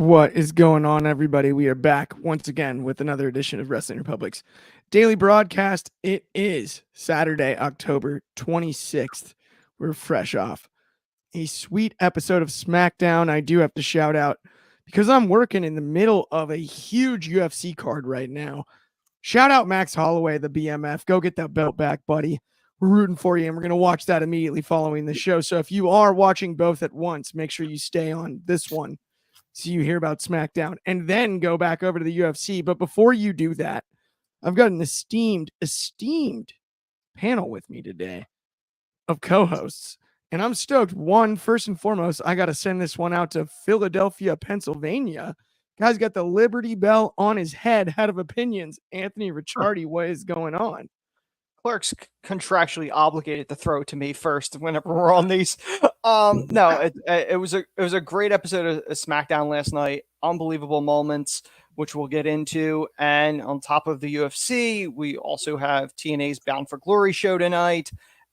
What is going on, everybody? We are back once again with another edition of Wrestling Republic's daily broadcast. It is Saturday, October 26th. We're fresh off a sweet episode of SmackDown. I do have to shout out because I'm working in the middle of a huge UFC card right now. Shout out Max Holloway, the BMF. Go get that belt back, buddy. We're rooting for you, and we're going to watch that immediately following the show. So if you are watching both at once, make sure you stay on this one so you hear about SmackDown and then go back over to the UFC. But before you do that, I've got an esteemed panel with me today of co-hosts. And I'm stoked. One, first and foremost, I got to send this one out to Philadelphia, Pennsylvania. Guy's got the Liberty Bell on his head of opinions. Anthony Ricciardi, what is going on? Clark's contractually obligated to throw it to me first whenever we're on these. No, it was a great episode of SmackDown last night. Unbelievable moments, which we'll get into. And on top of the UFC, we also have TNA's Bound for Glory show tonight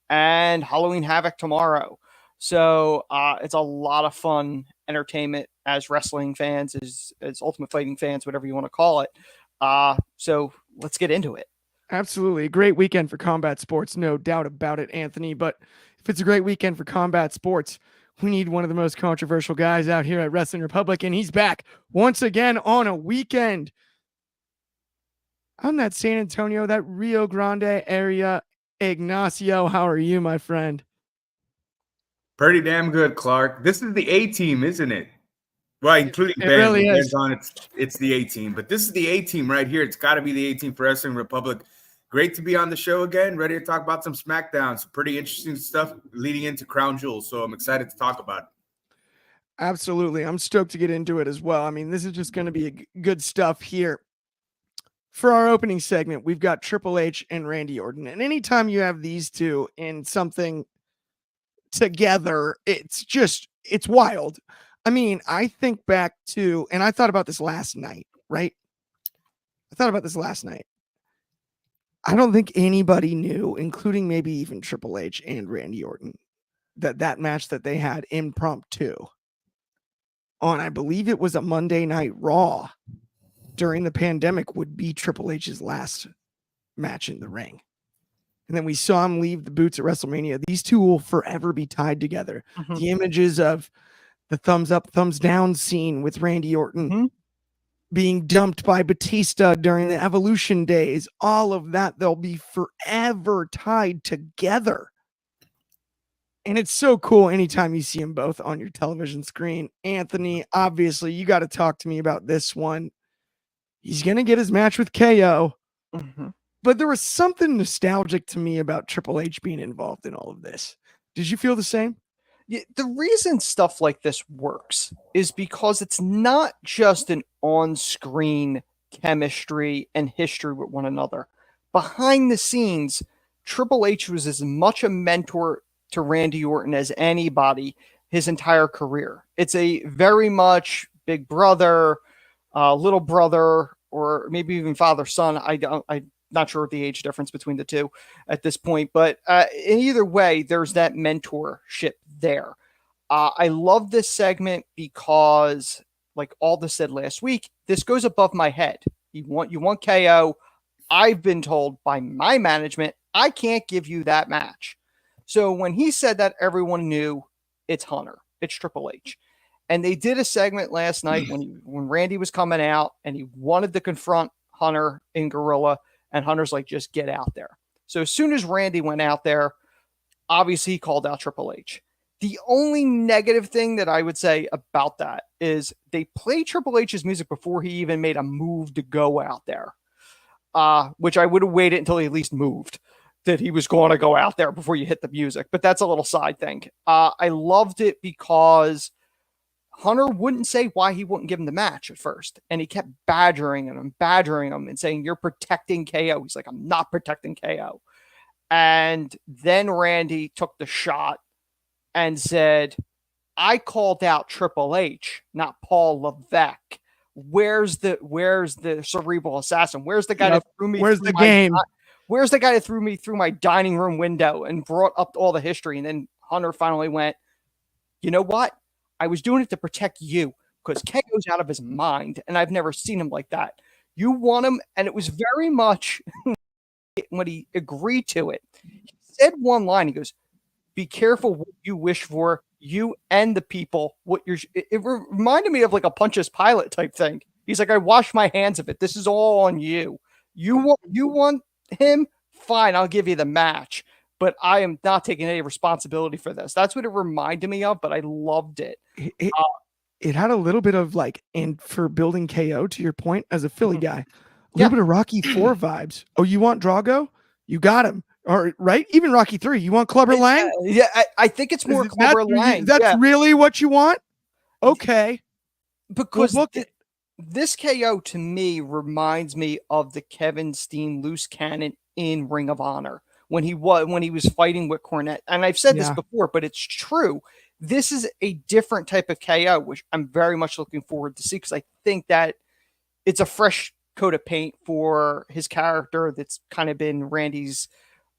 and Halloween Havoc tomorrow. So it's a lot of fun entertainment as wrestling fans, as Ultimate Fighting fans, whatever you want to call it. So let's get into it. Absolutely. A great weekend for combat sports. No doubt about it, Anthony. But if it's a great weekend for combat sports, we need one of the most controversial guys out here at Wrestling Republic. And he's back once again on a weekend. On that San Antonio, that Rio Grande area. Ignacio, how are you, my friend? Pretty damn good, Clark. This is the A team, isn't it? Well, including it really is. It's the A team, but this is the A team right here. It's got to be the A team for Wrestling Republic. Great to be on the show again. Ready to talk about some SmackDown. Some pretty interesting stuff leading into Crown Jewel. So I'm excited to talk about it. Absolutely. I'm stoked to get into it as well. I mean, this is just going to be good stuff here. For our opening segment, we've got Triple H and Randy Orton. And anytime you have these two in something together, it's wild. I mean, I think back to, and I thought about this last night, right? I don't think anybody knew, including maybe even Triple H and Randy Orton, that match that they had impromptu on, I believe it was a Monday Night Raw during the pandemic, would be Triple H's last match in the ring. And then we saw him leave the boots at WrestleMania. These two will forever be tied together. Mm-hmm. The images of the thumbs up, thumbs down scene with Randy Orton being dumped by Batista during the Evolution days, all of that, they'll be forever tied together. And it's so cool anytime you see them both on your television screen. Anthony, obviously, you got to talk to me about this one. He's going to get his match with KO. Mm-hmm. But there was something nostalgic to me about Triple H being involved in all of this. Did you feel the same? Yeah, the reason stuff like this works is because it's not just an on-screen chemistry and history with one another. Behind the scenes, Triple H was as much a mentor to Randy Orton as anybody his entire career. It's a very much big brother, little brother, or maybe even father-son. I'm not sure the age difference between the two at this point, but in either way, there's that mentorship there. I love this segment because, like Aldous said last week, this goes above my head. You want KO. I've been told by my management, I can't give you that match. So when he said that, everyone knew it's Hunter. It's Triple H. And they did a segment last night when Randy was coming out and he wanted to confront Hunter in Gorilla. And Hunter's like, just get out there. So as soon as Randy went out there, obviously he called out Triple H. The only negative thing that I would say about that is they played Triple H's music before he even made a move to go out there, which I would have waited until he at least moved, that he was going to go out there before you hit the music. But that's a little side thing. I loved it because Hunter wouldn't say why he wouldn't give him the match at first. And he kept badgering him and saying, you're protecting KO. He's like, I'm not protecting KO. And then Randy took the shot and said, I called out Triple H, not Paul Levesque. Where's the cerebral assassin? Where's the guy that threw me? Where's the game? Where's the guy that threw me through my dining room window and brought up all the history? And then Hunter finally went, you know what? I was doing it to protect you. because KO's out of his mind, and I've never seen him like that. You want him, and it was very much when he agreed to it. He said one line. He goes, "Be careful what you wish for, you and the people." It reminded me of like a Pontius Pilate type thing. He's like, "I wash my hands of it. This is all on you. You want him? Fine, I'll give you the match, but I am not taking any responsibility for this." That's what it reminded me of, but I loved it. It had a little bit of like, and for building KO, to your point, as a Philly guy, a little bit of Rocky 4 vibes. Oh, you want Drago? You got him. Or right? Even Rocky 3. You want Clubber Lang? Yeah, I think it's more Clubber Lang. That's really what you want? Okay. Because this KO to me reminds me of the Kevin Steen loose cannon in Ring of Honor when he was fighting with Cornette. And I've said this before, but it's true. This is a different type of KO, which I'm very much looking forward to see, because I think that it's a fresh coat of paint for his character that's kind of been Randy's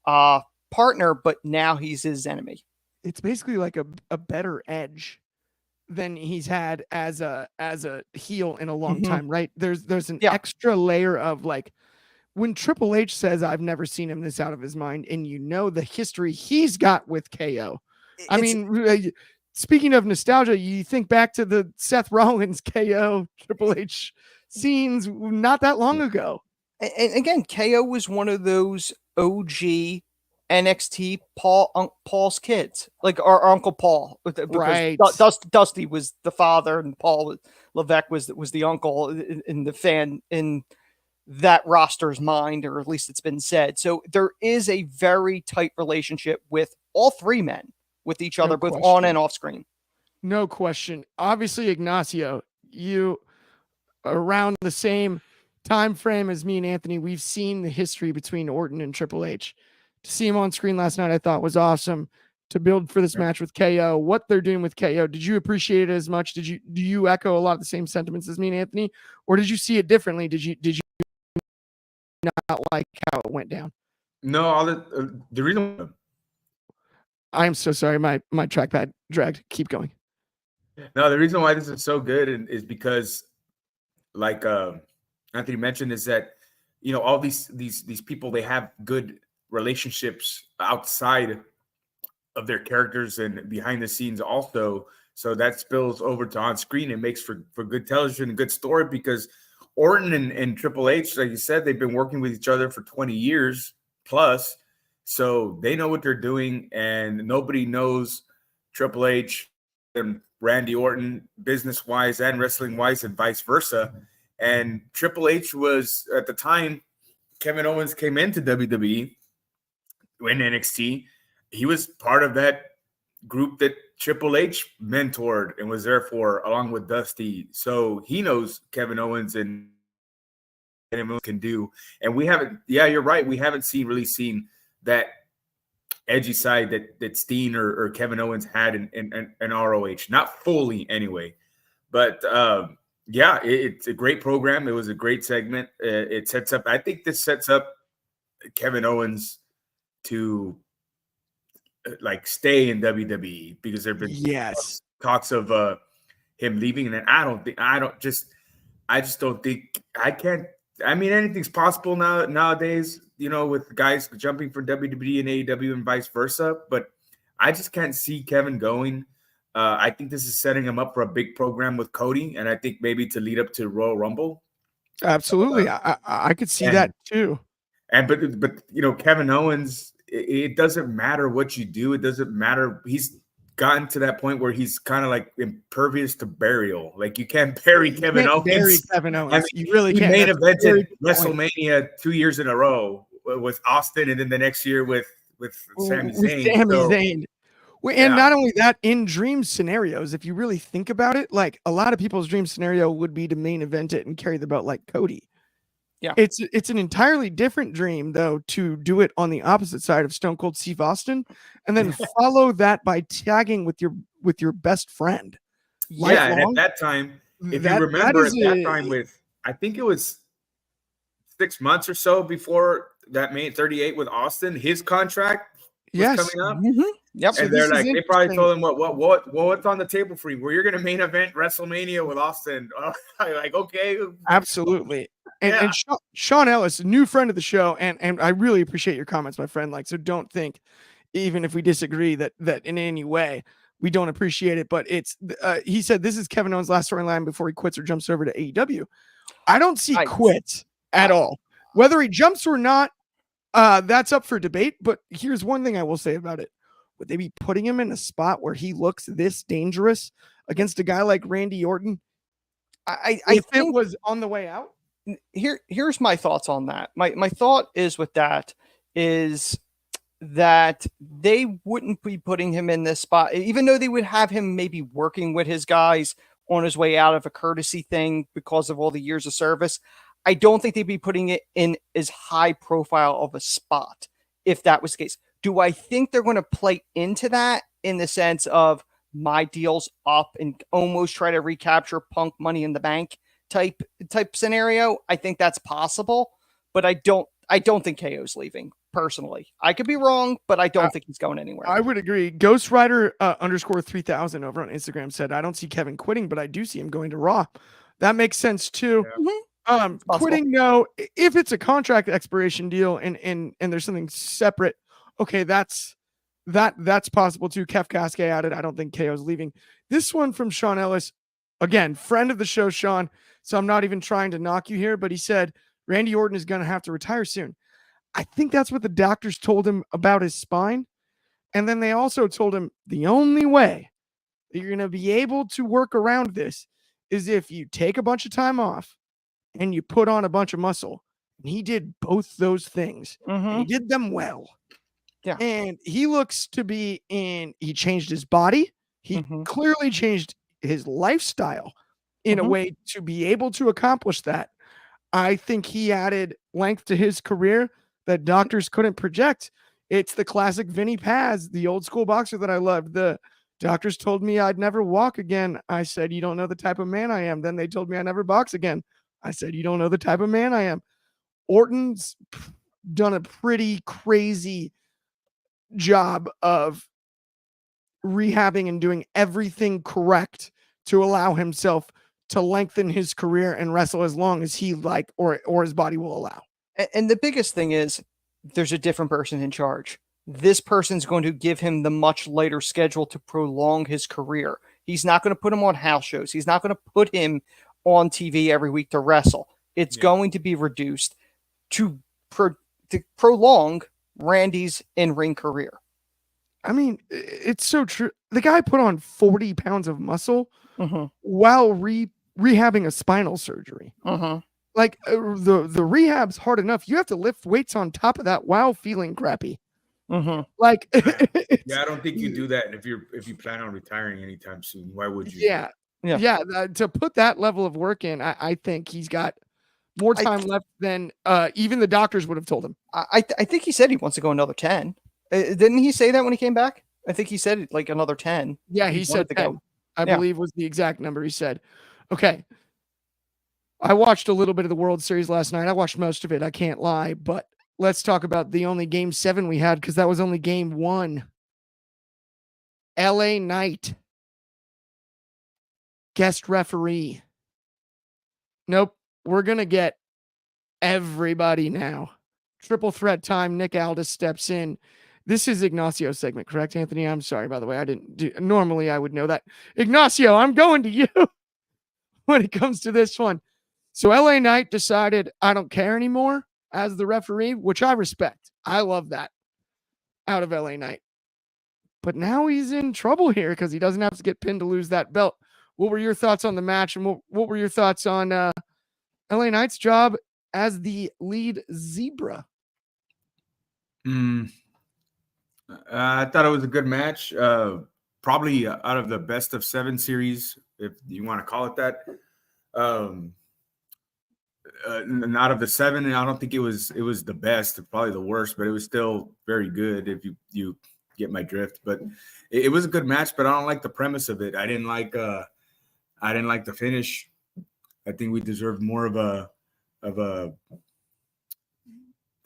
partner, but now he's his enemy. It's basically like a better edge than he's had as a heel in a long time, right? There's an extra layer of like, when Triple H says, "I've never seen him this out of his mind," and you know the history he's got with KO. I mean, speaking of nostalgia, you think back to the Seth Rollins KO Triple H scenes not that long ago. And again, KO was one of those OG NXT Paul's kids, like our Uncle Paul, because right. Dusty was the father, and Paul Levesque was the uncle in the fan in that roster's mind, or at least it's been said. So there is a very tight relationship with all three men with each other, both on and off screen. No question. Obviously, Ignacio, you around the same time frame as me and Anthony, we've seen the history between Orton and Triple H. To see him on screen last night, I thought was awesome. To build for this match with KO, what they're doing with KO, did you appreciate it as much? Do you echo a lot of the same sentiments as me and Anthony, or did you see it differently? Did you not like how it went down? No, the reason. I'm so sorry, my trackpad dragged. Keep going. No, the reason why this is so good is because, like Anthony mentioned, is that all these people, they have good relationships outside of their characters and behind the scenes also. So that spills over to on screen. It makes for good television and good story, because Orton and Triple H, like you said, they've been working with each other for 20 years plus. So they know what they're doing, and nobody knows Triple H and Randy Orton business-wise and wrestling-wise, and vice versa. And Triple H was, at the time Kevin Owens came into WWE in NXT, he was part of that group that Triple H mentored and was there for, along with Dusty. So he knows Kevin Owens and can do. And we haven't, you're right, we haven't really seen that edgy side that Steen or Kevin Owens had in ROH. Not fully anyway. But it's a great program. It was a great segment. It sets up, I think this sets up Kevin Owens to like stay in WWE, because there have been talks of him leaving, and I just don't think anything's possible nowadays, with guys jumping from WWE and AEW and vice versa, but I just can't see Kevin going. I think this is setting him up for a big program with Cody, and I think maybe to lead up to Royal Rumble. Absolutely. I could see that too. But Kevin Owens, it doesn't matter what you do. It doesn't matter. He's gotten to that point where he's kind of like impervious to burial. Like, you can't bury Kevin Owens. Bury Kevin Owens. You really can't. He main evented WrestleMania 2 years in a row with Austin, and then the next year with Sami Zayn. And not only that, in dream scenarios, if you really think about it, like a lot of people's dream scenario would be to main event it and carry the belt like Cody. Yeah, it's an entirely different dream, though, to do it on the opposite side of Stone Cold Steve Austin, and then follow that by tagging with your best friend. Yeah, and at that time, if you remember, at that time, with I think it was 6 months or so before that main 38 with Austin, his contract Yes. coming up. Yep. So And they're this is like, they probably interesting. told him what's on the table for you? Well, you're gonna main event WrestleMania with Austin. Like, okay, Absolutely. And Yeah. and Sean Ellis, new friend of the show, and I really appreciate your comments, my friend. Like, so don't think, even if we disagree, that in any way we don't appreciate it. But it's he said this is Kevin Owens' last storyline before he quits or jumps over to AEW. I don't see quits at all. Whether he jumps or not, that's up for debate. But here's one thing I will say about it: would they be putting him in a spot where he looks this dangerous against a guy like Randy Orton? I If think it was on the way out. here's my thoughts on that. My thought is with that is that they wouldn't be putting him in this spot, even though they would have him maybe working with his guys on his way out of a courtesy thing because of all the years of service. I don't think they'd be putting it in as high profile of a spot if that was the case. Do I think they're going to play into that in the sense of my deal's up and almost try to recapture Punk Money in the Bank type scenario? I think that's possible, but I don't think KO's leaving personally. I could be wrong, but I don't think he's going anywhere. I would agree. Ghost Rider underscore 3000 over on Instagram said, I don't see Kevin quitting, but I do see him going to Raw. That makes sense too. Yeah. Quitting, no. If it's a contract expiration deal and there's something separate, okay, that's possible too. Kev Casque added, I don't think KO's leaving. This one from Sean Ellis, again, friend of the show, Sean. So I'm not even trying to knock you here, but he said Randy Orton is going to have to retire soon. I think that's what the doctors told him about his spine. And then they also told him the only way that you're going to be able to work around this is if you take a bunch of time off and you put on a bunch of muscle. And he did both those things. And he did them well. Yeah. And he looks to be he changed his body. He clearly changed his lifestyle in a way to be able to accomplish that. I think he added length to his career that doctors couldn't project. It's the classic Vinny Paz, the old school boxer that I loved. The doctors told me I'd never walk again. I said, you don't know the type of man I am. Then they told me I never box again. I said, you don't know the type of man I am. Orton's done a pretty crazy job of rehabbing and doing everything correct to allow himself to lengthen his career and wrestle as long as he like or his body will allow. And the biggest thing is there's a different person in charge. This person's going to give him the much lighter schedule to prolong his career. He's not going to put him on house shows. He's not going to put him on TV every week to wrestle. It's going to be reduced to prolong Randy's in-ring career. I mean, it's so true. The guy put on 40 pounds of muscle while rehabbing a spinal surgery. Like the rehab's hard enough. You have to lift weights on top of that while feeling crappy. Like, yeah, I don't think you do that if you plan on retiring anytime soon. Why would you? Yeah. To put that level of work in, I think he's got more time left than even the doctors would have told him. I think he said he wants to go another 10. Didn't he say that when he came back? I think he said like another 10. Yeah, he said 10. I believe was the exact number he said. Okay. I watched a little bit of the World Series last night. I watched most of it. I can't lie, but let's talk about the only game 7 we had because that was only game 1. LA Knight. Guest referee. Nope. We're going to get everybody now. Triple threat time. Nick Aldis steps in. This is Ignacio's segment, correct, Anthony? I'm sorry, by the way. I didn't do. Normally, I would know that. Ignacio, I'm going to you when it comes to this one. So LA Knight decided I don't care anymore as the referee, which I respect. I love that out of LA Knight. But now he's in trouble here because he doesn't have to get pinned to lose that belt. What were your thoughts on the match? And what were your thoughts on LA Knight's job as the lead zebra? I thought it was a good match. Probably out of the best of 7 series, if you want to call it that. And out of the 7, I don't think it was the best, probably the worst, but it was still very good if you get my drift. But it was a good match, but I don't like the premise of it. I didn't like the finish. I think we deserved more of a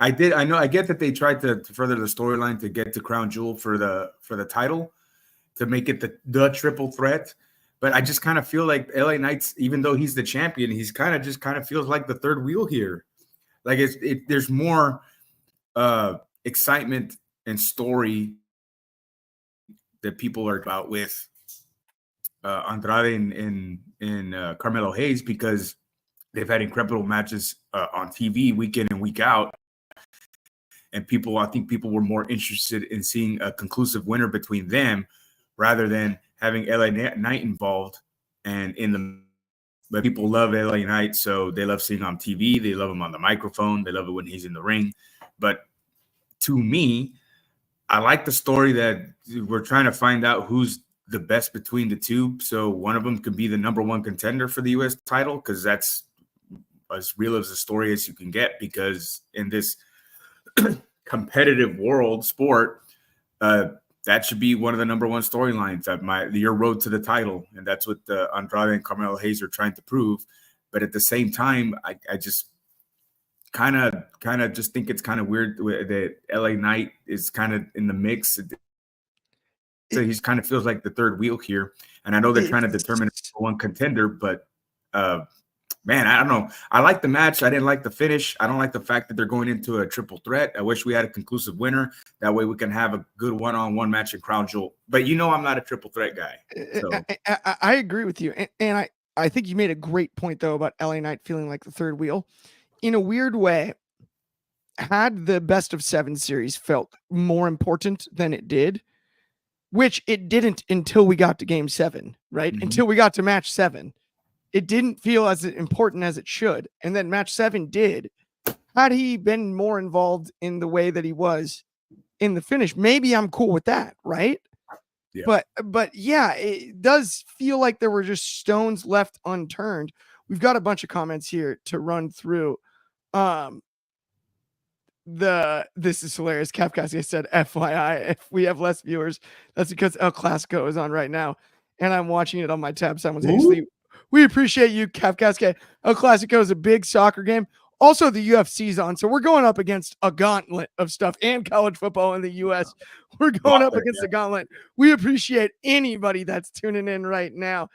I did. I know. I get that they tried to further the storyline to get to Crown Jewel for the title, to make it the triple threat. But I just kind of feel like LA Knight's, even though he's the champion, he's kind of feels like the third wheel here. Like there's more excitement and story that people are about with Andrade and Carmelo Hayes, because they've had incredible matches on TV week in and week out. And I think people were more interested in seeing a conclusive winner between them rather than having LA Knight involved. But people love LA Knight, so they love seeing him on TV. They love him on the microphone. They love it when he's in the ring. But to me, I like the story that we're trying to find out who's the best between the two. So one of them could be the number one contender for the U.S. title, because that's as real as a story as you can get, because in this competitive world sport, that should be one of the number one storylines of your road to the title. And that's what Andrade and Carmelo Hayes are trying to prove. But at the same time, I just kind of just think it's kind of weird that LA Knight is kind of in the mix. So he's kind of feels like the third wheel here. And I know they're trying to determine one contender, but man, I don't know. I like the match. I didn't like the finish. I don't like the fact that they're going into a triple threat. I wish we had a conclusive winner. That way we can have a good one-on-one match in Crown Jewel. But I'm not a triple threat guy. So. I agree with you. And I think you made a great point, though, about LA Knight feeling like the third wheel. In a weird way, had the best of 7 series felt more important than it did, which it didn't until we got to game 7, right? Mm-hmm. Until we got to match 7. It didn't feel as important as it should. And then match 7 did. Had he been more involved in the way that he was in the finish, maybe I'm cool with that, right? Yeah. But yeah, it does feel like there were just stones left unturned. We've got a bunch of comments here to run through. This is hilarious. Kafkaski said, FYI, if we have less viewers, that's because El Clasico is on right now, and I'm watching it on my tab simultaneously. Ooh. We appreciate you, Kafkaski. El Clasico is a big soccer game. Also, the UFC's on, so we're going up against a gauntlet of stuff, and college football in the US. We're going up against the gauntlet. We appreciate anybody that's tuning in right now.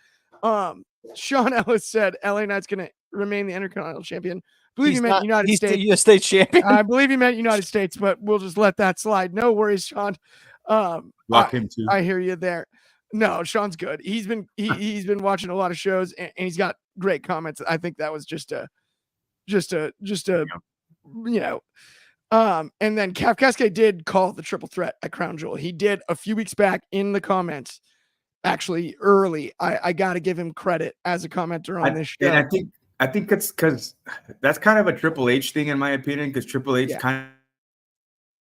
Sean Ellis said LA Knight's going to remain the Intercontinental Champion. I believe he meant United States. He's the United States champion. I believe he meant United States, but we'll just let that slide. No worries, Sean. Lock him too. I hear you there. No, Sean's good. He's been watching a lot of shows, and he's got great comments. I think that was just a and then Kafkaski did call the triple threat at Crown Jewel. He did a few weeks back in the comments, actually early. I got to give him credit as a commenter on this show. And I think it's because that's kind of a Triple H thing, in my opinion, because Triple H kind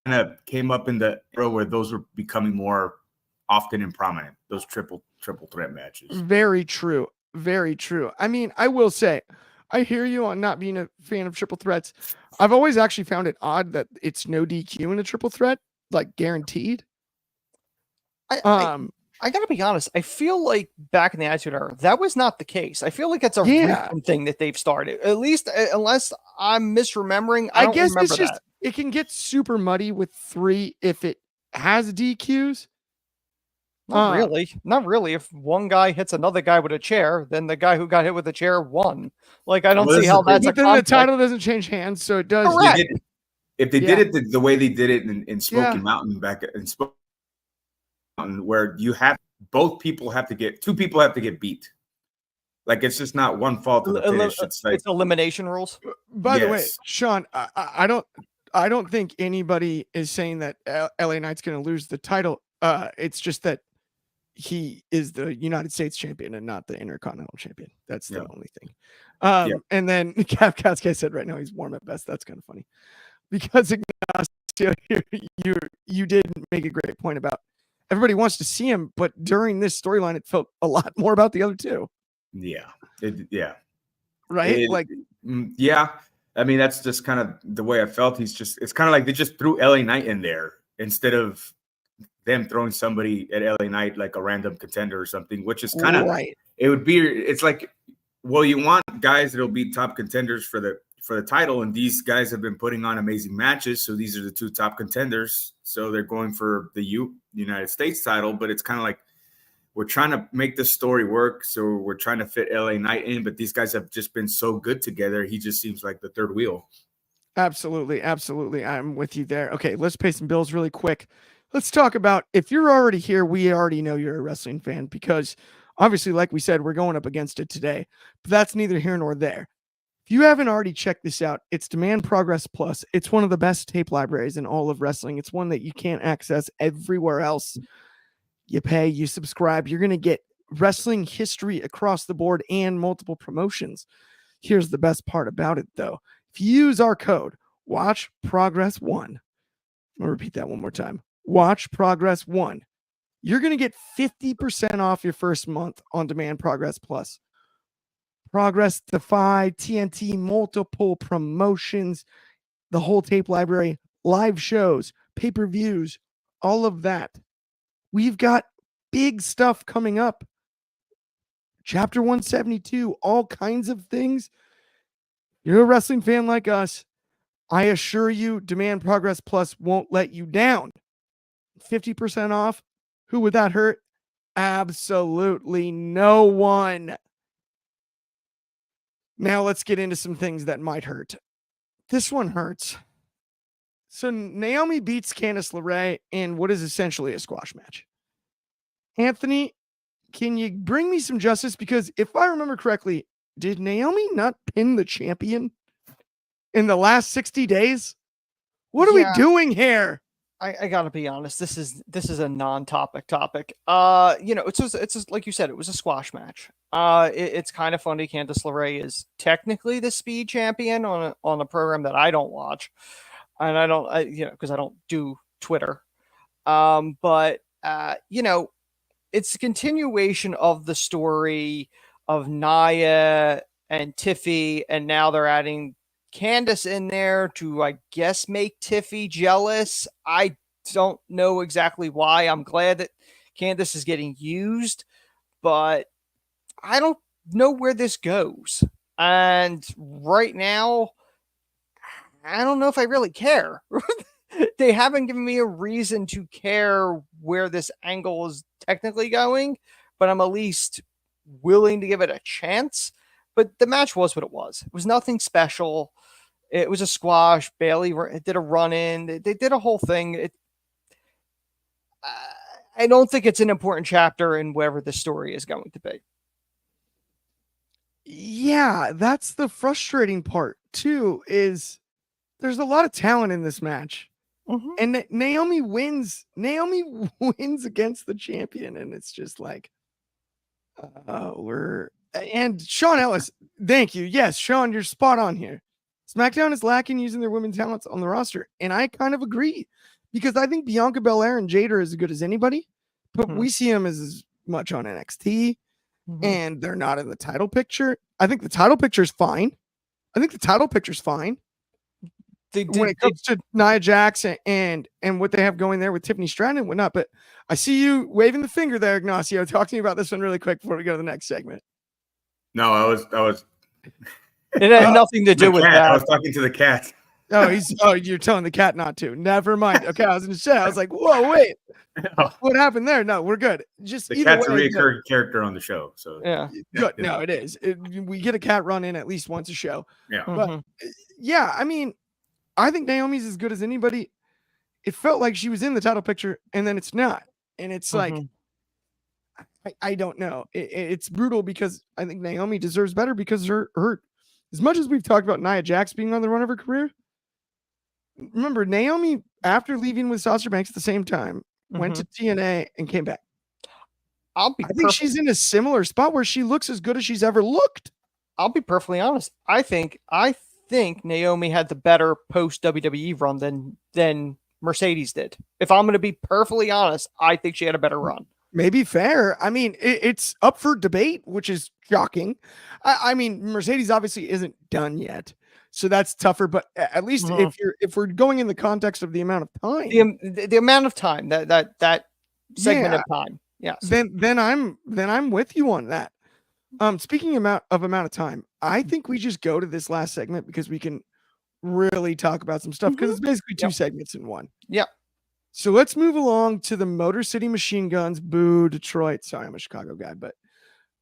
of came up in the era where those were becoming more often and prominent, those triple threat matches. Very true. Very true. I mean, I will say, I hear you on not being a fan of triple threats. I've always actually found it odd that it's no DQ in a triple threat, like guaranteed. I gotta be honest. I feel like back in the Attitude Era, that was not the case. I feel like it's a recent thing that they've started. At least, unless I'm misremembering, I guess it's just it can get super muddy with 3 if it has DQs. Not really. If one guy hits another guy with a chair, then the guy who got hit with the chair won. Like, I don't see how that's. But then the title doesn't change hands, so it does. If they did it the way they did it in Smoky Mountain back in Smoky Mountain, where you have two people have to get beat. Like, it's just not one fault of the finish. It's elimination rules. By the way, Sean, I don't think anybody is saying that LA Knight's going to lose the title. It's just that he is the United States champion and not the Intercontinental champion. That's the only thing. And then Kafkaski said right now he's warm at best. That's kind of funny because Ignacio, you did make a great point about everybody wants to see him, but during this storyline, it felt a lot more about the other two. Yeah. Right? I mean, that's just kind of the way I felt. It's kind of like they just threw LA Knight in there instead of them throwing somebody at LA Knight like a random contender or something, which is kind of right. It's like, well, you want guys that'll be top contenders for for the title, and these guys have been putting on amazing matches. So these are the two top contenders. So they're going for the United States title, but it's kind of like we're trying to make this story work. So we're trying to fit LA Knight in, but these guys have just been so good together. He just seems like the third wheel. Absolutely. Absolutely. I'm with you there. Okay, let's pay some bills really quick. Let's talk about, if you're already here, we already know you're a wrestling fan because obviously, like we said, we're going up against it today, but that's neither here nor there. If you haven't already checked this out, it's Demand Progress Plus. It's one of the best tape libraries in all of wrestling. It's one that you can't access everywhere else. You pay, you subscribe, you're going to get wrestling history across the board and multiple promotions. Here's the best part about it, though. If you use our code, Watch Progress 1, I'll repeat that one more time. Watch Progress 1. You're going to get 50% off your first month on Demand Progress Plus. Progress, Defy, TNT, multiple promotions, the whole tape library, live shows, pay-per-views, all of that. We've got big stuff coming up. Chapter 172, all kinds of things. You're a wrestling fan like us. I assure you, Demand Progress Plus won't let you down. 50% off. Who would that hurt? Absolutely no one. Now let's get into some things that might hurt. This one hurts. So Naomi beats Candice LeRae in what is essentially a squash match. Anthony, can you bring me some justice? Because if I remember correctly, did Naomi not pin the champion in the last 60 days? What are we doing here? I gotta be honest. This is a non-topic topic. It's just like you said, it was a squash match. It's kind of funny. Candice LeRae is technically the speed champion on a program that I don't watch, and I don't, because I don't do Twitter. But it's a continuation of the story of Nia and Tiffy, and now they're adding Candice in there to, I guess, make Tiffy jealous. I don't know exactly why. I'm glad that Candice is getting used, but I don't know where this goes. And right now, I don't know if I really care. They haven't given me a reason to care where this angle is technically going, but I'm at least willing to give it a chance. But the match was what it was. It was nothing special. It was a squash. Bailey did a run-in. They did a whole thing. I don't think it's an important chapter in wherever the story is going to be. Yeah, that's the frustrating part, too, is there's a lot of talent in this match. Mm-hmm. And Naomi wins. Naomi wins against the champion, and it's just like, and Sean Ellis, thank you. Yes, Sean, you're spot on here. SmackDown is lacking using their women talents on the roster, and I kind of agree because I think Bianca Belair and Jade are as good as anybody, but we see them as much on NXT, and they're not in the title picture. I think the title picture is fine. When it comes to Nia Jax and what they have going there with Tiffany Stratton and whatnot. But I see you waving the finger there, Ignacio. Talk to me about this one really quick before we go to the next segment. No, I was. It had nothing to do with that. I was talking to the cat. You're telling the cat not to. Never mind. Okay, I was gonna say. I was like, whoa, wait. What happened there? No, we're good. Just the cat's a recurring character on the show. So yeah. Good. No, it is. We get a cat run in at least once a show. Yeah. But yeah, I mean, I think Naomi's as good as anybody. It felt like she was in the title picture, and then it's not. And it's like, I don't know. It's brutal because I think Naomi deserves better because her as much as we've talked about Nia Jax being on the run of her career, remember Naomi, after leaving with Sasha Banks at the same time, went to TNA and came back. I think she's in a similar spot where she looks as good as she's ever looked. I'll be perfectly honest. I think Naomi had the better post WWE run than Mercedes did. If I'm going to be perfectly honest, I think she had a better run. Maybe fair. I mean, it's up for debate, which is shocking. I mean, Mercedes obviously isn't done yet, so that's tougher. But at least if we're going in the context of the amount of time, the amount of time that segment of time, yes. Then I'm with you on that. Speaking of amount of time, I think we just go to this last segment because we can really talk about some stuff because it's basically two segments in one. Yep. So let's move along to the Motor City Machine Guns. Boo, Detroit. Sorry, I'm a Chicago guy, but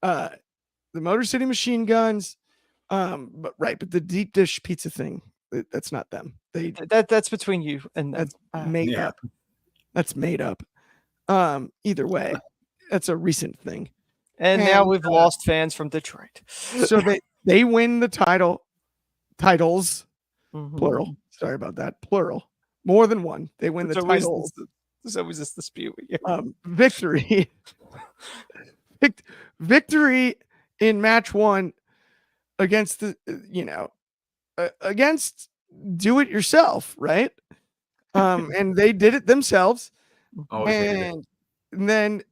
the Motor City Machine Guns. But the deep dish pizza thing, that's not them. That's between you and them. That's made up. That's made up. Either way, that's a recent thing. And now we've lost fans from Detroit. So they win the titles, plural. Sorry about that, plural. More than one. They win the titles. There's always this dispute with you. Victory. Victory in match one against against do it yourself, right? And they did it themselves. And then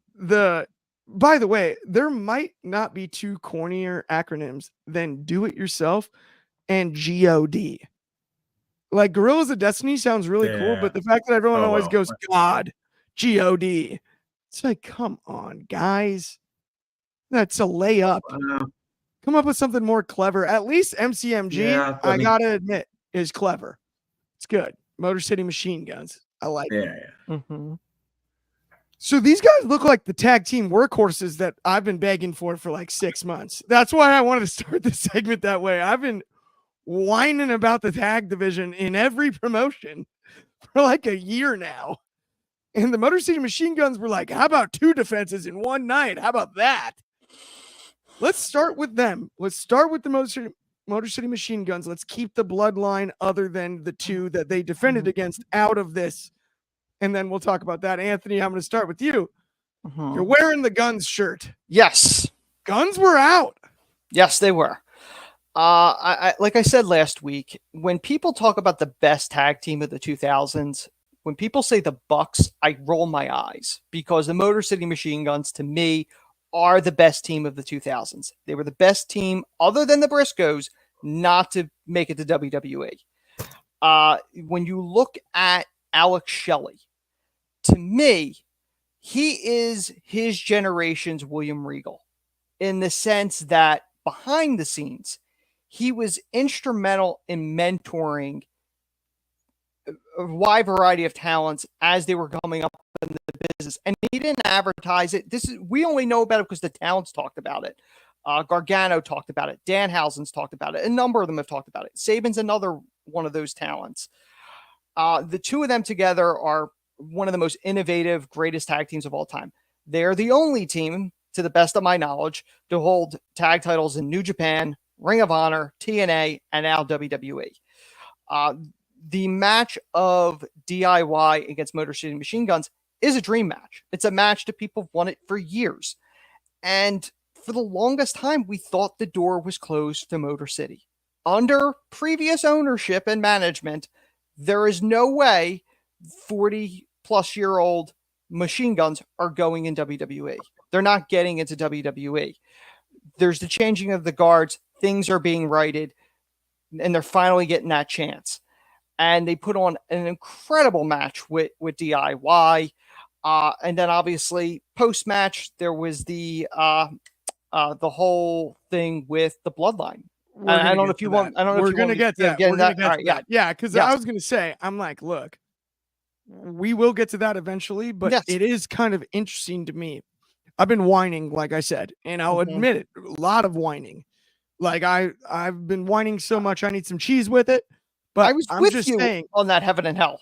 by the way, there might not be two cornier acronyms than do it yourself and GOD. Like Gorillas of Destiny sounds really cool, but the fact that everyone always goes God, GOD, it's like, come on, guys. That's a layup. Come up with something more clever. At least MCMG, I gotta admit, is clever. It's good. Motor City Machine Guns. I like it. So these guys look like the tag team workhorses that I've been begging for like 6 months. That's why I wanted to start this segment that way. I've been whining about the tag division in every promotion for like a year now. And the Motor City Machine Guns were like, how about 2 defenses in one night? How about that? Let's start with them. Let's start with the Motor City Machine Guns. Let's keep the bloodline other than the 2 that they defended against out of this. And then we'll talk about that. Anthony, I'm going to start with you. You're wearing the Guns shirt. Yes. Guns were out. Yes, they were. I like I said last week, when people talk about the best tag team of the 2000s, when people say the Bucks, I roll my eyes because the Motor City Machine Guns, to me, are the best team of the 2000s. They were the best team, other than the Briscoes, not to make it to WWE. When you look at Alex Shelley, to me, he is his generation's William Regal in the sense that behind the scenes, he was instrumental in mentoring a wide variety of talents as they were coming up in the business. And he didn't advertise it. We only know about it because the talents talked about it. Gargano talked about it. Danhausen's talked about it. A number of them have talked about it. Saban's another one of those talents. The 2 of them together are one of the most innovative, greatest tag teams of all time. They're the only team, to the best of my knowledge, to hold tag titles in New Japan, Ring of Honor, TNA, and now WWE. The match of DIY against Motor City Machine Guns is a dream match. It's a match that people have wanted for years. And for the longest time, we thought the door was closed to Motor City. Under previous ownership and management, there is no way 40-plus-year-old Machine Guns are going in WWE. They're not getting into WWE. There's the changing of the guards. Things are being righted, and they're finally getting that chance. And they put on an incredible match with DIY. And then obviously post-match, there was the whole thing with the Bloodline. I don't know if you want. I don't know. We're going to get to that. We're going to get to that. Yeah, because Yes. I was going to say, I'm like, look, we will get to that eventually, but Yes. it is kind of interesting to me. I've been whining, like I said, and I'll admit it, a lot of whining. Like I've been whining so much, I need some cheese with it. But I was with you saying, on that Heaven and Hell.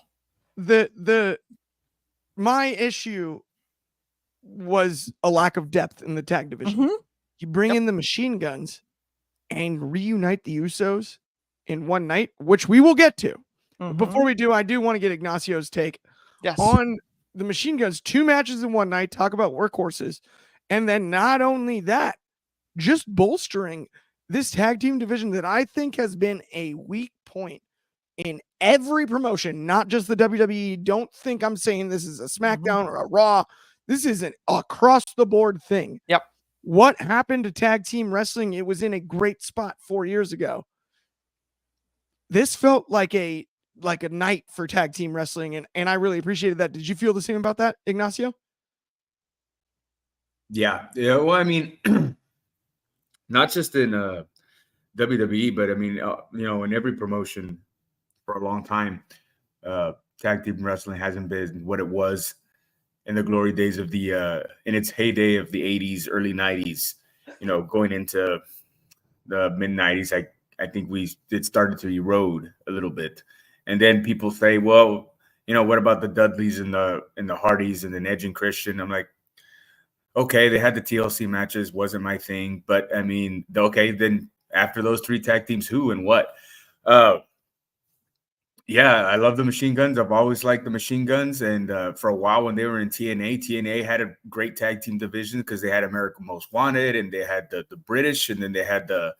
My issue was a lack of depth in the tag division. You bring in the Machine Guns and reunite the Usos in one night, which we will get to. Before we do, I do want to get Ignacio's take on the Machine Guns. 2 matches in one night, talk about workhorses. And then not only that, just bolstering this tag team division that I think has been a weak point in every promotion, not just the WWE. Don't think I'm saying this is a SmackDown or a Raw. This is an across the board thing. Yep. What happened to tag team wrestling? It was in a great spot 4 years ago. This felt like a night for tag team wrestling, and I really appreciated that. Did you feel the same about that, Ignacio? Yeah. Well, I mean, not just in WWE, but I mean, in every promotion for a long time, tag team wrestling hasn't been what it was in the glory days of in its heyday of the 80s, early 90s, going into the mid 90s. I think it started to erode a little bit. And then people say, well, what about the Dudleys and the Hardys and then Edge and Christian? I'm like, okay, they had the TLC matches, wasn't my thing. But I mean, okay, then after those three tag teams, who and what? Yeah, I love the Machine Guns. I've always liked the Machine Guns. And for a while when they were in TNA had a great tag team division because they had America Most Wanted and they had the British and then they had the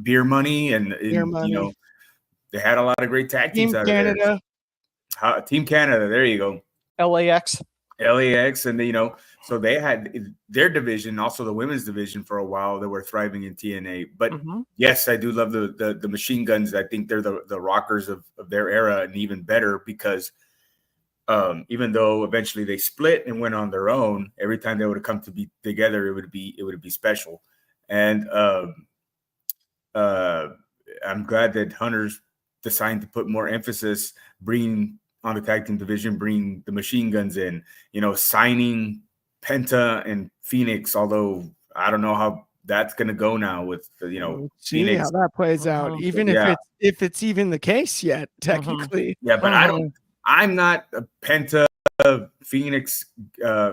Beer Money and they had a lot of great tag teams out of there. Team Canada, there you go. LAX, and so they had their division, also the women's division for a while that were thriving in TNA. But yes, I do love the Machine Guns. I think they're the rockers of their era, and even better because even though eventually they split and went on their own, every time they would come to be together, it would be special. And I'm glad that Hunter's deciding to put more emphasis, bringing on the tag team division, bringing the Machine Guns in, signing Penta and Phoenix, although I don't know how that's going to go now with, see Phoenix. How that plays out, even if it's even the case yet, technically. Yeah, but I'm not a Penta Phoenix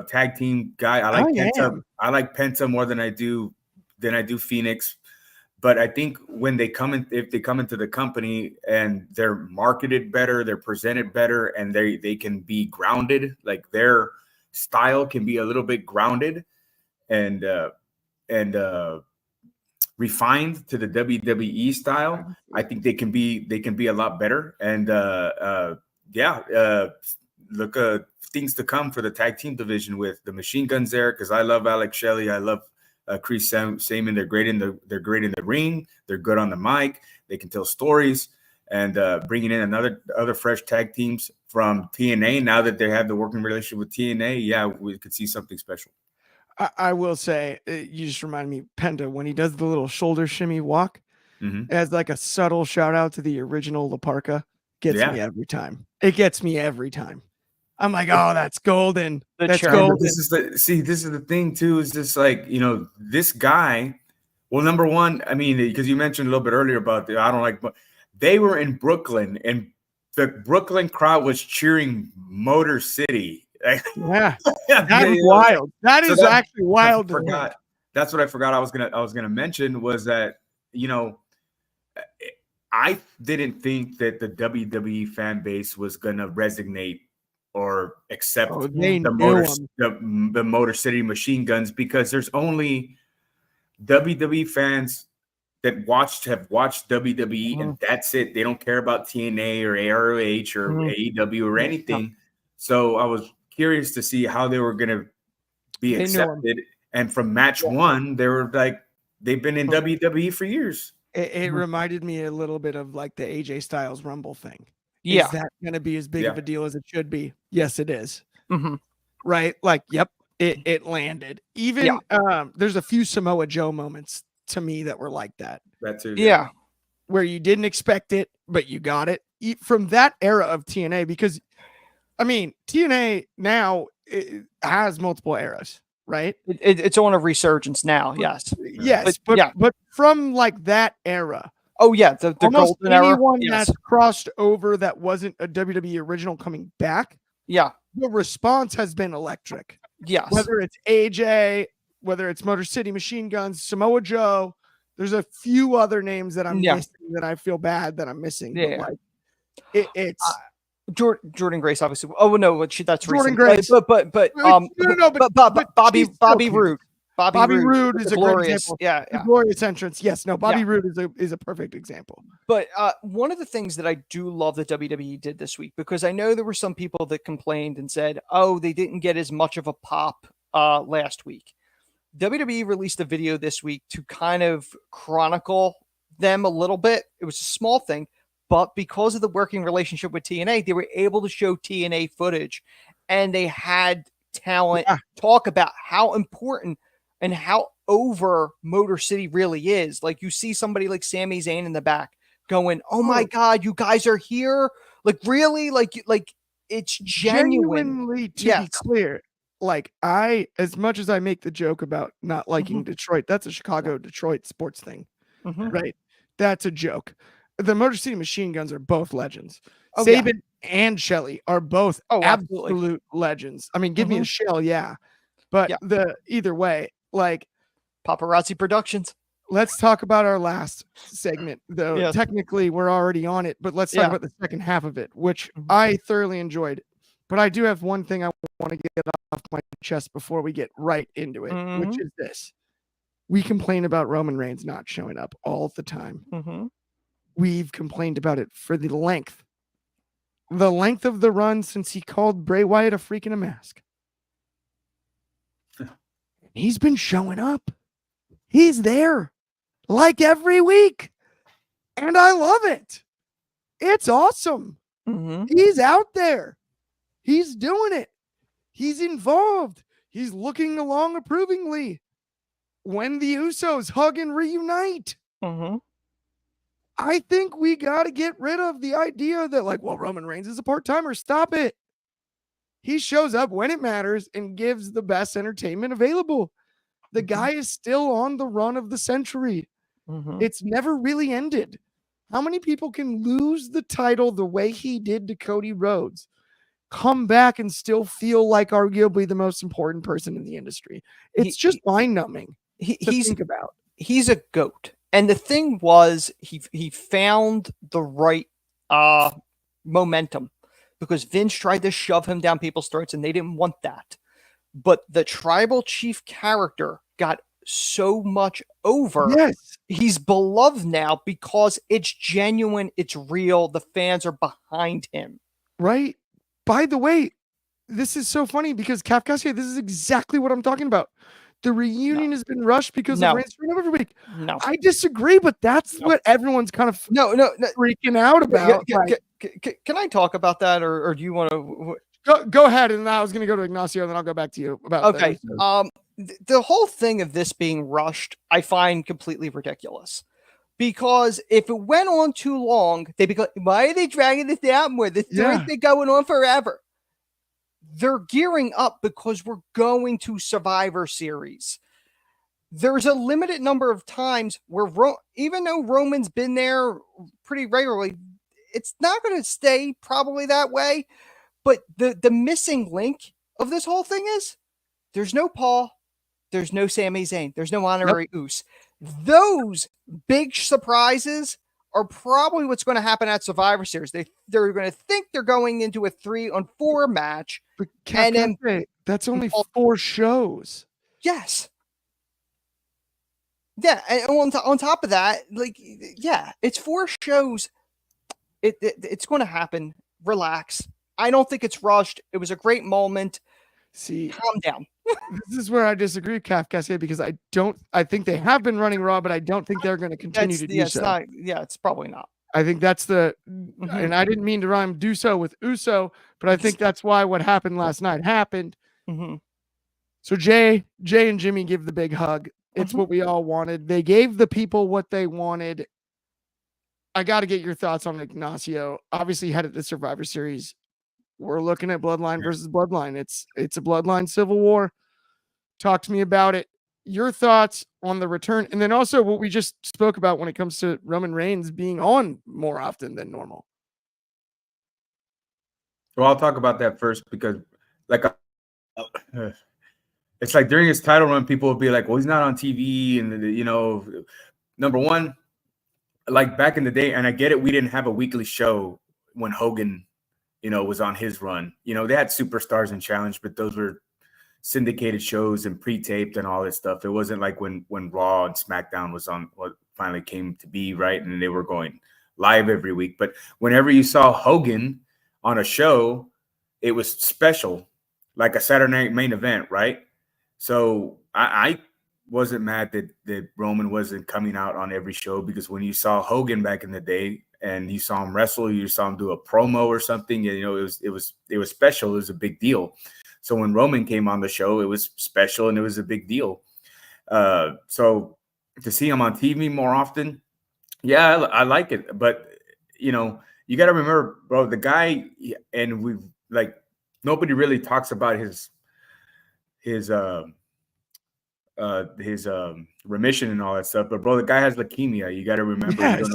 tag team guy. I like Penta. I like Penta more than I do Phoenix. But I think when if they come into the company and they're marketed better, they're presented better, and they can be grounded, like their style can be a little bit grounded and refined to the WWE style. I think they can be a lot better. And look, things to come for the tag team division with the Machine Guns there, because I love Alex Shelley. I love Chris Saman. They're great in the ring. They're good on the mic. They can tell stories. And bringing in other fresh tag teams from TNA, now that they have the working relationship with TNA, we could see something special. I will say, you just remind me, Penta, when he does the little shoulder shimmy walk, as like a subtle shout out to the original La Parka, gets me every time. It gets me every time. I'm like, oh, that's golden. That's golden. This is the thing too, is just like, this guy, well, number one, I mean, because you mentioned a little bit earlier about they were in Brooklyn and the Brooklyn crowd was cheering Motor City. Yeah, that's wild. That is actually wild. That's what I forgot I was gonna mention was that, I didn't think that the WWE fan base was gonna resonate or accept the Motor City Machine Guns, because there's only WWE fans that have watched WWE and that's it. They don't care about TNA or AROH or AEW or anything. So I was curious to see how they were going to be accepted. And from match one, they were like, they've been in WWE for years. It reminded me a little bit of like the AJ Styles Rumble thing. Yeah. Is that going to be as big of a deal as it should be? Yes, it is. Right? Like, yep, it landed. Even there's a few Samoa Joe moments to me that were like that. That too. Yeah. Where you didn't expect it, but you got it. From that era of TNA, because, I mean, TNA now has multiple eras, right? It's on a resurgence now, yes. Yes, but from like that era. Oh, yeah, the almost golden era. Anyone that's crossed over that wasn't a WWE original coming back, the response has been electric. Yes. Whether it's AJ, whether it's Motor City Machine Guns, Samoa Joe, there's a few other names that I'm missing that I feel bad that I'm missing. Yeah. But like, it's Jordan Grace, obviously. Oh no, that's Jordan recent. Grace. But Bobby Roode. Bobby Roode is a glorious, great example. Yeah. The glorious entrance. Yes, no, Bobby Roode is a perfect example. But one of the things that I do love that WWE did this week, because I know there were some people that complained and said, oh, they didn't get as much of a pop last week. WWE released a video this week to kind of chronicle them a little bit. It was a small thing, but because of the working relationship with TNA, they were able to show TNA footage, and they had talent talk about how important and how over Motor City really is. Like, you see somebody like Sami Zayn in the back going, "Oh my God, you guys are here!" Like, really, like it's genuine. Genuinely, to be Yes. clear, like, as much as I make the joke about not liking Detroit, that's a Chicago Detroit sports thing, right? That's a joke. The Motor City Machine Guns are both legends. Oh, yeah. Saban and Shelley are both Oh, absolutely. absolute legends. I mean, give me a shell, yeah. But Yeah. either way, like, Paparazzi Productions. let's talk about our last segment, though. Yes. Technically, we're already on it, but let's talk Yeah. about the second half of it, which I thoroughly enjoyed. But I do have one thing I want to get off my chest before we get right into it, which is this. We complain about Roman Reigns not showing up all the time. We've complained about it for the length of the run since he called Bray Wyatt a freak in a mask. He's been showing up. He's there like every week. And I love it. It's awesome. He's out there. He's doing it. He's involved. He's looking along approvingly when the Usos hug and reunite. I think we got to get rid of the idea that, like, well, Roman Reigns is a part-timer. Stop it. He shows up when it matters and gives the best entertainment available. The guy is still on the run of the century. It's never really ended. How many people can lose the title the way he did to Cody Rhodes, come back and still feel like arguably the most important person in the industry? It's just mind-numbing to think about. He's a GOAT. And the thing was, he found the right momentum, because Vince tried to shove him down people's throats and they didn't want that. But the tribal chief character got so much over. Yes. He's beloved now because it's genuine, it's real, the fans are behind him. Right? By the way, this is so funny because Kafkasia, this is exactly what I'm talking about. The reunion has been rushed because of Reigns showing up every week. No. I disagree, but that's what everyone's kind of freaking out about. Can I talk about that, or do you want to? Go ahead, and I was going to go to Ignacio, and then I'll go back to you about. Okay. The whole thing of this being rushed, I find completely ridiculous. Because if it went on too long, they'd be like, why are they dragging this out more? This has been going on forever. They're gearing up because we're going to Survivor Series. There's a limited number of times where even though Roman's been there pretty regularly, it's not going to stay probably that way. But the missing link of this whole thing is there's no Paul, there's no Sami Zayn, there's no honorary Usos. Those big surprises are probably what's going to happen at Survivor Series. They're going to think they're going into a 3-on-4 match. But and then, that's only 4 shows. Yes. Yeah, and on top of that, like, yeah, it's 4 shows. It's going to happen. Relax. I don't think it's rushed. It was a great moment. See, calm down. This is where I disagree with Kafkasia, because I think they have been running Raw, but I don't think they're going to continue to do so. It's probably not. I think that's and I didn't mean to rhyme do so with Uso, but I think that's why what happened last night happened. So Jay and Jimmy give the big hug. It's what we all wanted. They gave the people what they wanted. I got to get your thoughts on Ignacio. Obviously headed to Survivor Series. We're looking at Bloodline versus Bloodline. It's a Bloodline civil war. Talk to me about it. Your thoughts on the return, and then also what we just spoke about when it comes to Roman Reigns being on more often than normal. Well, I'll talk about that first, because like it's like during his title run, people will be like, well, he's not on TV. And, you know, number one, like back in the day, and I get it, we didn't have a weekly show when Hogan, you know, was on his run. You know, they had Superstars and Challenge, but those were syndicated shows and pre-taped and all this stuff. It wasn't like when Raw and SmackDown was on, what finally came to be, right? And they were going live every week. But whenever you saw Hogan on a show, it was special, like a Saturday Night Main Event, right? So I wasn't mad that Roman wasn't coming out on every show, because when you saw Hogan back in the day and you saw him wrestle, you saw him do a promo or something, you know, it was special. It was a big deal. So when Roman came on the show, it was special and it was a big deal. So to see him on TV more often, yeah, I like it. But you got to remember, bro, the guy, and we've like nobody really talks about his remission and all that stuff. But bro, the guy has leukemia. You got to remember, Yes.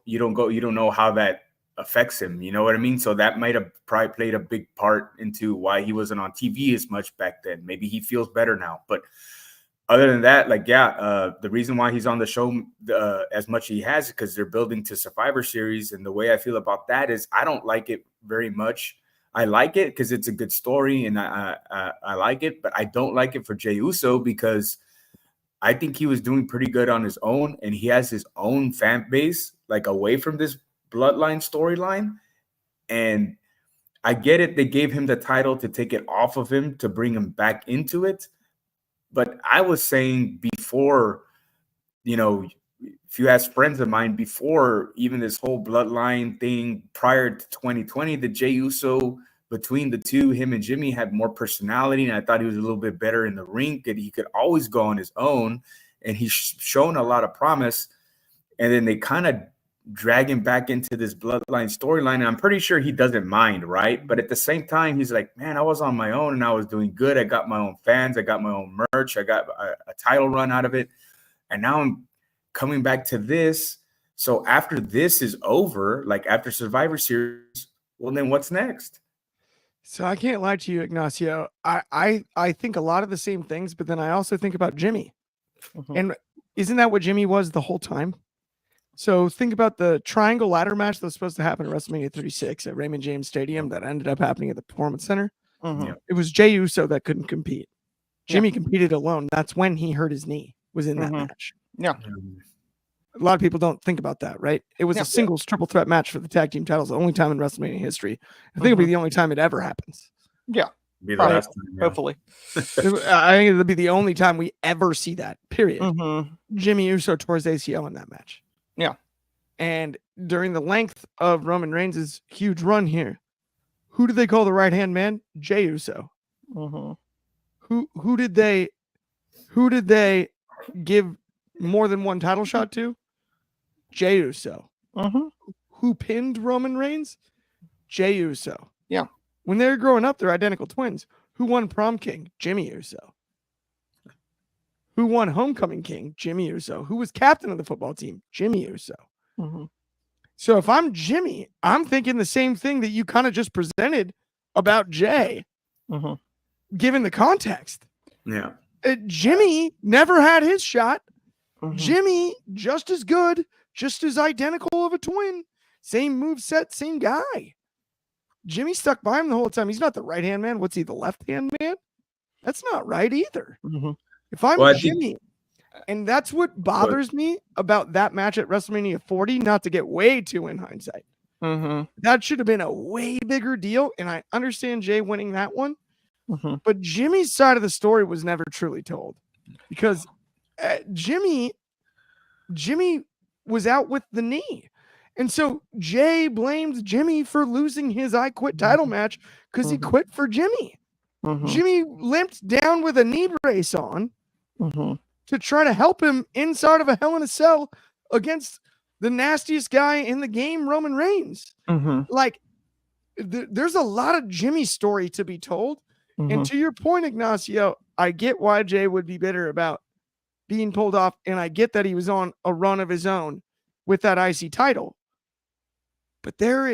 you don't know how that affects him. You know what I mean? So that might have probably played a big part into why he wasn't on TV as much back then. Maybe he feels better now, but other than that, the reason why he's on the show as much as he has is because they're building to Survivor Series. And the way I feel about that is I don't like it very much. I like it because it's a good story and I like it, but I don't like it for Jey Uso because I think he was doing pretty good on his own and he has his own fan base, like away from this Bloodline storyline. And I get it. They gave him the title to take it off of him to bring him back into it. But I was saying before, if you ask friends of mine before even this whole Bloodline thing prior to 2020, the Jey Uso, between the two, him and Jimmy, had more personality. And I thought he was a little bit better in the ring, that he could always go on his own. And he's shown a lot of promise. And then they kind of drag him back into this Bloodline storyline. And I'm pretty sure he doesn't mind, right? But at the same time, he's like, man, I was on my own and I was doing good. I got my own fans. I got my own merch. I got a title run out of it. And now I'm coming back to this. So after this is over, like after Survivor Series, well, then what's next? So I can't lie to you, Ignacio. I think a lot of the same things, but then I also think about Jimmy. Mhm. And isn't that what Jimmy was the whole time? So think about the triangle ladder match that was supposed to happen at WrestleMania 36 at Raymond James Stadium that ended up happening at the Performance Center. Mhm. Yeah. It was Jey Uso that couldn't compete. Jimmy competed alone. That's when he hurt his knee, was in that match. Yeah. A lot of people don't think about that, right? It was a singles triple threat match for the tag team titles, the only time in WrestleMania history. I think it'll be the only time it ever happens. Yeah. Be the last time, yeah. Hopefully. I think it'll be the only time we ever see that, period. Mhm. Jimmy Uso tore his ACL in that match. Yeah. And during the length of Roman Reigns' huge run here, who did they call the right-hand man? Jey Uso. Mhm. Who did they give more than one title shot to? Jey Uso. Mhm. Who pinned Roman Reigns? Jey Uso. Yeah. When they were growing up, they're identical twins. Who won Prom King? Jimmy Uso. Who won Homecoming King? Jimmy Uso. Who was captain of the football team? Jimmy Uso. Mhm. So if I'm Jimmy, I'm thinking the same thing that you kind of just presented about Jay, Mhm. given the context. Yeah. Jimmy never had his shot. Mhm. Jimmy, just as good, just as identical of a twin. Same moveset, same guy. Jimmy stuck by him the whole time. He's not the right-hand man. What's he, the left-hand man? That's not right either. Mhm. If I'm Well, I think- Jimmy, and that's what bothers me about that match at WrestleMania 40, not to get way too in hindsight. Mhm. That should have been a way bigger deal, and I understand Jay winning that one, Mhm. but Jimmy's side of the story was never truly told because Jimmy was out with the knee. And so Jay blamed Jimmy for losing his I Quit title match because he quit for Jimmy. Mhm. Jimmy limped down with a knee brace on Mhm. to try to help him inside of a Hell in a Cell against the nastiest guy in the game, Roman Reigns. Mhm. Like, there's a lot of Jimmy story to be told. And Mhm. to your point, Ignacio, I get why Jay would be bitter about being pulled off, and I get that he was on a run of his own with that IC title. But there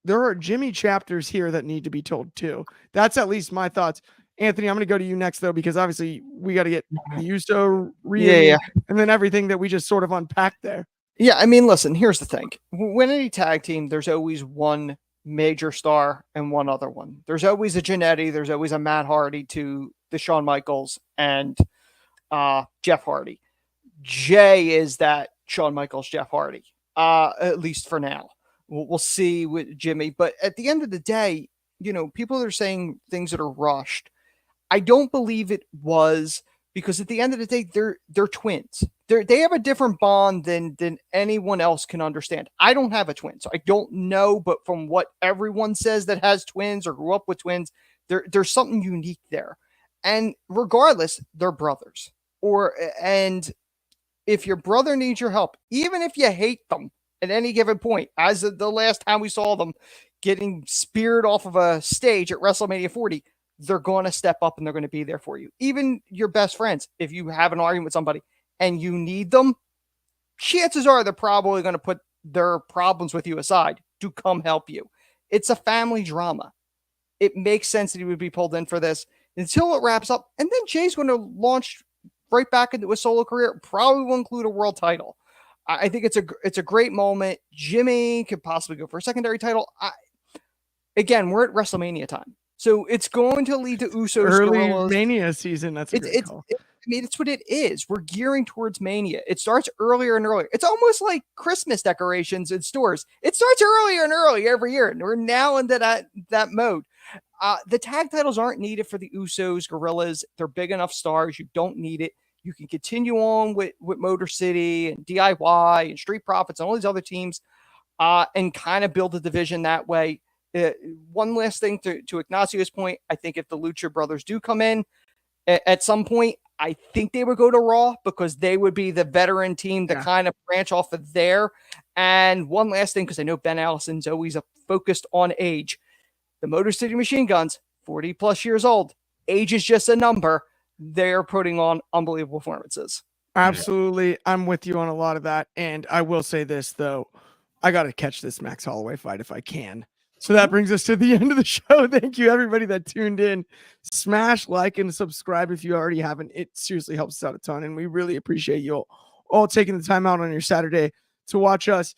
are Jimmy chapters here that need to be told too. That's at least my thoughts. Anthony, I'm going to go to you next though, because obviously we got to get the Uso reunion and then everything that we just sort of unpacked there. Yeah, I mean, listen, here's the thing. When any tag team, there's always one major star and one other one. There's always a Jannetty, there's always a Matt Hardy to the Shawn Michaels and Jeff Hardy. Jay is that Shawn Michaels, Jeff Hardy, at least for now. We'll see with Jimmy. But at the end of the day, people are saying things that are rushed. I don't believe it was, because at the end of the day, they're twins. They have a different bond than anyone else can understand. I don't have a twin, so I don't know. But from what everyone says that has twins or grew up with twins, there's something unique there. And regardless, they're brothers. and if your brother needs your help, even if you hate them at any given point, as the last time we saw them getting speared off of a stage at WrestleMania 40, they're going to step up and they're going to be there for you. Even your best friends, if you have an argument with somebody and you need them, chances are they're probably going to put their problems with you aside to come help you. It's a family drama. It makes sense that he would be pulled in for this until it wraps up. And then Jay's going to launch right back into a solo career. Probably will include a world title. I think it's a great moment. Jimmy could possibly go for a secondary title. Again, we're at WrestleMania time, so it's going to lead to Usos Early Gorillas. Mania season. That's a great call. I mean, it's what it is. We're gearing towards Mania. It starts earlier and earlier. It's almost like Christmas decorations in stores. It starts earlier and earlier every year, and we're now into that mode. The tag titles aren't needed for the Usos Gorillas. They're big enough stars. You don't need it. You can continue on with Motor City and DIY and Street Profits and all these other teams and kind of build a division that way. One last thing to Ignacio's point, I think if the Lucha Brothers do come in at some point, I think they would go to Raw because they would be the veteran team to kind of branch off of there. And one last thing, because I know Ben Allison's always focused on age. The Motor City Machine Guns, 40 plus years old. Age is just a number. They're putting on unbelievable performances. Absolutely. I'm with you on a lot of that. And I will say this, though. I got to catch this Max Holloway fight if I can. So that brings us to the end of the show. Thank you, everybody that tuned in. Smash like and subscribe if you already haven't. It seriously helps us out a ton. And we really appreciate you all taking the time out on your Saturday to watch us.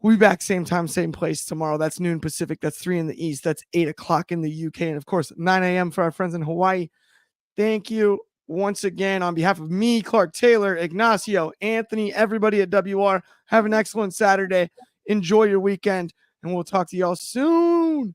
We'll be back same time, same place tomorrow. That's noon Pacific. That's 3 in the East. That's 8 o'clock in the UK. And, of course, 9 a.m. for our friends in Hawaii. Thank you once again on behalf of me, Clark Taylor, Ignacio, Anthony, everybody at WR. Have an excellent Saturday. Enjoy your weekend, and we'll talk to y'all soon.